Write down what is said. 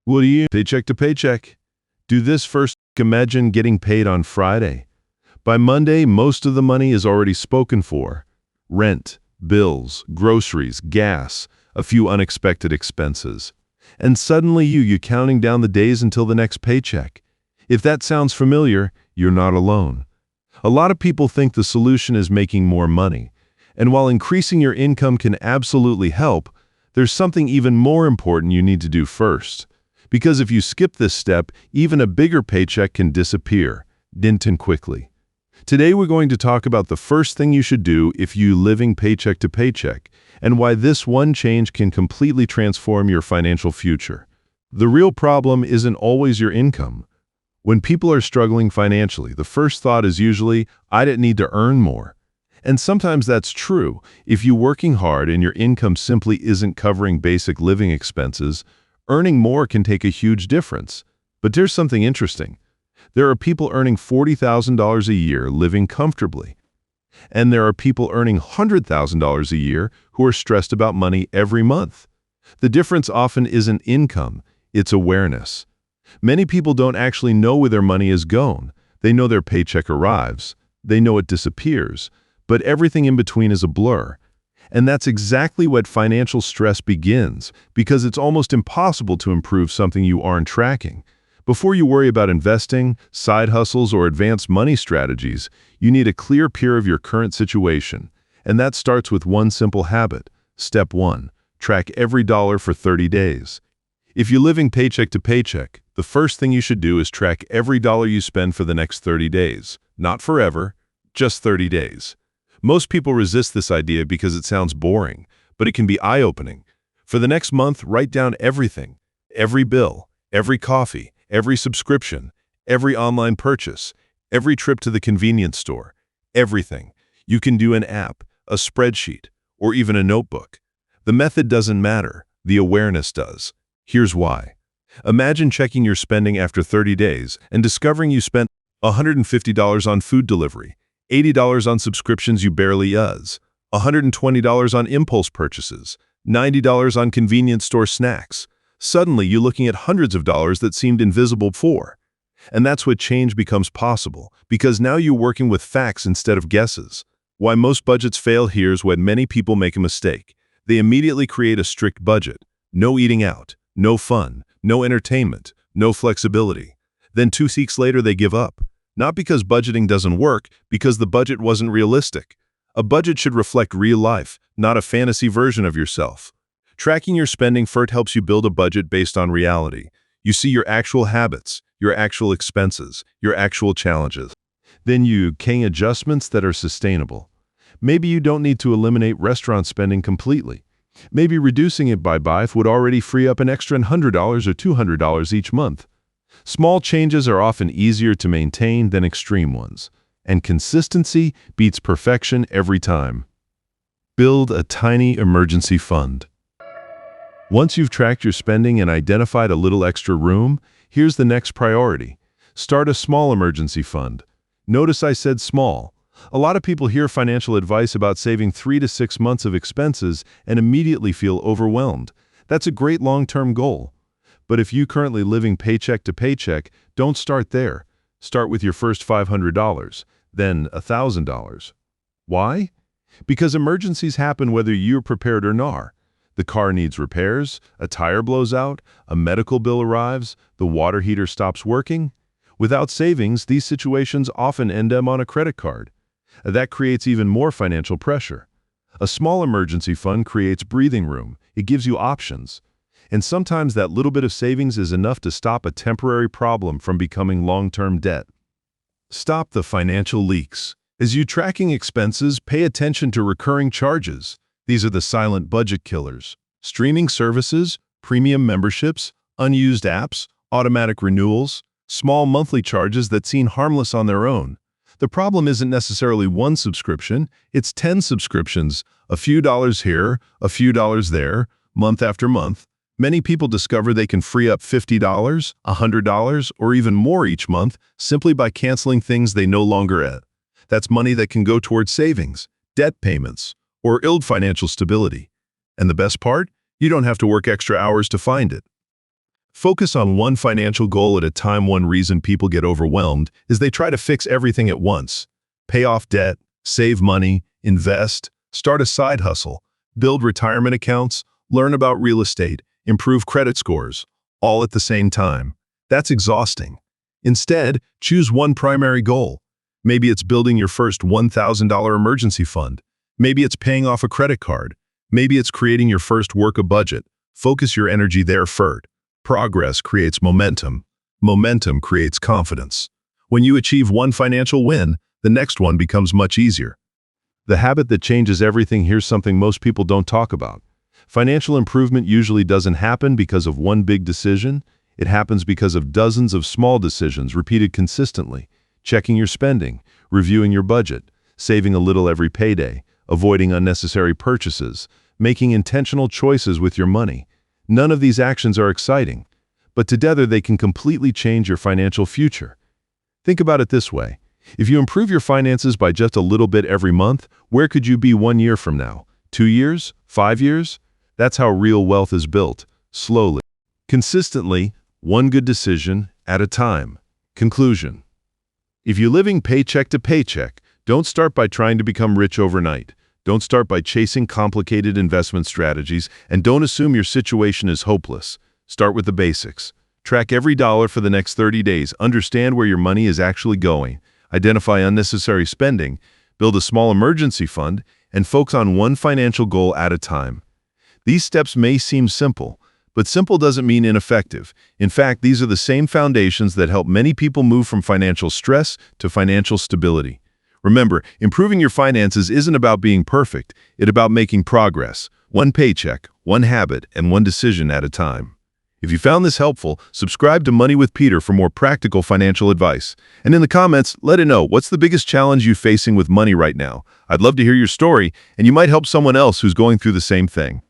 What do you paycheck to paycheck? Do this first. Imagine getting paid on Friday. By Monday, most of the money is already spoken for. Rent, bills, groceries, gas, a few unexpected expenses. And suddenly you counting down the days until the next paycheck. If that sounds familiar, you're not alone. A lot of people think the solution is making more money. And while increasing your income can absolutely help, there's something even more important you need to do first. Because if you skip this step, even a bigger paycheck can disappear, quickly. Today we're going to talk about the first thing you should do if you're living paycheck to paycheck, and why this one change can completely transform your financial future. The real problem isn't always your income. When people are struggling financially, the first thought is usually, I didn't need to earn more. And sometimes that's true. If you're working hard and your income simply isn't covering basic living expenses, earning more can take a huge difference. But there's something interesting. There are people earning $40,000 a year living comfortably. And there are people earning $100,000 a year who are stressed about money every month. The difference often isn't income, it's awareness. Many people don't actually know where their money is going. They know their paycheck arrives. They know it disappears. But everything in between is a blur. And that's exactly what financial stress begins, because it's almost impossible to improve something you aren't tracking. Before you worry about investing, side hustles, or advanced money strategies, you need a clear picture of your current situation. And that starts with one simple habit. Step 1. Track every dollar for 30 days. If you're living paycheck to paycheck, the first thing you should do is track every dollar you spend for the next 30 days. Not forever, just 30 days. Most people resist this idea because it sounds boring, but it can be eye-opening. For the next month, write down everything. Every bill, every coffee, every subscription, every online purchase, every trip to the convenience store, everything. You can do an app, a spreadsheet, or even a notebook. The method doesn't matter, the awareness does. Here's why. Imagine checking your spending after 30 days and discovering you spent $150 on food delivery, $80 on subscriptions you barely use, $120 on impulse purchases, $90 on convenience store snacks. Suddenly, you're looking at hundreds of dollars that seemed invisible before. And that's what change becomes possible, because now you're working with facts instead of guesses. Why most budgets fail. Here's when many people make a mistake. They immediately create a strict budget. No eating out, no fun, no entertainment, no flexibility. Then 2 weeks later, they give up. Not because budgeting doesn't work, because the budget wasn't realistic. A budget should reflect real life, not a fantasy version of yourself. Tracking your spending first helps you build a budget based on reality. You see your actual habits, your actual expenses, your actual challenges. Then you make adjustments that are sustainable. Maybe you don't need to eliminate restaurant spending completely. Maybe reducing it by half would already free up an extra $100 or $200 each month. Small changes are often easier to maintain than extreme ones, and consistency beats perfection every time. Build a tiny emergency fund. Once you've tracked your spending and identified a little extra room, here's the next priority. Start a small emergency fund. Notice I said small. A lot of people hear financial advice about saving 3 to 6 months of expenses and immediately feel overwhelmed. That's a great long-term goal. But if you're currently living paycheck to paycheck, don't start there. Start with your first $500, then $1,000. Why? Because emergencies happen whether you're prepared or not. The car needs repairs, a tire blows out, a medical bill arrives, the water heater stops working. Without savings, these situations often end up on a credit card. That creates even more financial pressure. A small emergency fund creates breathing room. It gives you options. And sometimes that little bit of savings is enough to stop a temporary problem from becoming long-term debt. Stop the financial leaks. As you're tracking expenses, pay attention to recurring charges. These are the silent budget killers. Streaming services, premium memberships, unused apps, automatic renewals, small monthly charges that seem harmless on their own. The problem isn't necessarily one subscription, it's 10 subscriptions, a few dollars here, a few dollars there, month after month. Many people discover they can free up $50, $100, or even more each month simply by canceling things they no longer owe. That's money that can go towards savings, debt payments, or financial stability. And the best part? You don't have to work extra hours to find it. Focus on one financial goal at a time. One reason people get overwhelmed is they try to fix everything at once. Pay off debt, save money, invest, start a side hustle, build retirement accounts, learn about real estate, improve credit scores, all at the same time. That's exhausting. Instead, choose one primary goal. Maybe it's building your first $1,000 emergency fund. Maybe it's paying off a credit card. Maybe it's creating your first work budget. Focus your energy there first. Progress creates momentum. Momentum creates confidence. When you achieve one financial win, the next one becomes much easier. The habit that changes everything. Here's something most people don't talk about. Financial improvement usually doesn't happen because of one big decision. It happens because of dozens of small decisions repeated consistently. Checking your spending, reviewing your budget, saving a little every payday, avoiding unnecessary purchases, making intentional choices with your money. None of these actions are exciting, but together they can completely change your financial future. Think about it this way. If you improve your finances by just a little bit every month, where could you be 1 year from now? 2 years? 5 years? That's how real wealth is built, slowly. Consistently, one good decision at a time. Conclusion. If you're living paycheck to paycheck, don't start by trying to become rich overnight. Don't start by chasing complicated investment strategies, and don't assume your situation is hopeless. Start with the basics. Track every dollar for the next 30 days. Understand where your money is actually going. Identify unnecessary spending. Build a small emergency fund, and focus on one financial goal at a time. These steps may seem simple, but simple doesn't mean ineffective. In fact, these are the same foundations that help many people move from financial stress to financial stability. Remember, improving your finances isn't about being perfect. It's about making progress, one paycheck, one habit, and one decision at a time. If you found this helpful, subscribe to Money with Peter for more practical financial advice. And in the comments, let it know what's the biggest challenge you're facing with money right now. I'd love to hear your story, and you might help someone else who's going through the same thing.